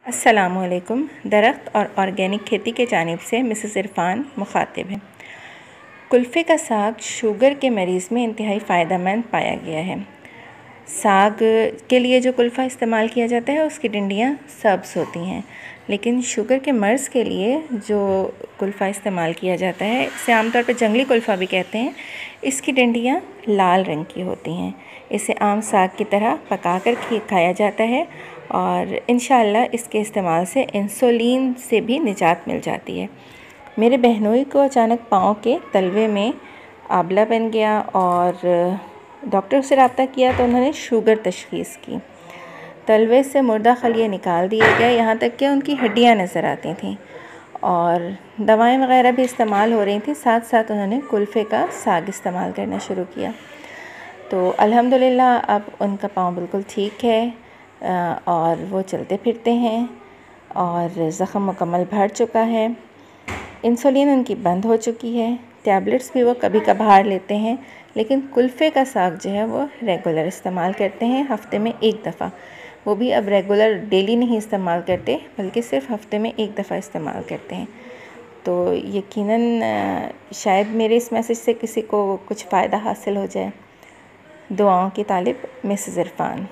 अस्सलामुअलैकुम। दरख्त और ऑर्गेनिक खेती के जानिब से मिसेस इरफान मुखातिब है। कुल्फ़े का साग शुगर के मरीज़ में इंतहाई फ़ायदेमंद पाया गया है। साग के लिए जो कुल्फ़ा इस्तेमाल किया जाता है उसकी डंडियाँ सब्ज़ होती हैं, लेकिन शुगर के मर्ज़ के लिए जो कुल्फ़ा इस्तेमाल किया जाता है, इसे आमतौर पर जंगली कुल्फ़ा भी कहते हैं, इसकी डंडियाँ लाल रंग की होती हैं। इसे आम साग की तरह पकाकर खाया जाता है और इंशाअल्लाह इसके इस्तेमाल से इंसुलिन से भी निजात मिल जाती है। मेरे बहनोई को अचानक पाँव के तलवे में आंवला बन गया और डॉक्टर से रब्ता किया तो उन्होंने शुगर तशख़ीस की। तलवे से मुर्दा खलिए निकाल दिए गए, यहाँ तक कि उनकी हड्डियाँ नज़र आती थीं और दवाएं वग़ैरह भी इस्तेमाल हो रही थी। साथ साथ उन्होंने कुल्फ़े का साग इस्तेमाल करना शुरू किया तो अल्हम्दुलिल्लाह अब उनका पाँव बिल्कुल ठीक है और वो चलते फिरते हैं और ज़ख़म मुकम्मल भर चुका है। इंसुलिन उनकी बंद हो चुकी है। टैबलेट्स भी वो कभी कभार लेते हैं, लेकिन कुल्फ़े का साग जो है वो रेगुलर इस्तेमाल करते हैं, हफ़्ते में एक दफ़ा। वो भी अब रेगुलर डेली नहीं इस्तेमाल करते, बल्कि सिर्फ हफ़्ते में एक दफ़ा इस्तेमाल करते हैं। तो यकीनन शायद मेरे इस मैसेज से किसी को कुछ फ़ायदा हासिल हो जाए। दुआओं की तालिब, मिसेस इरफान।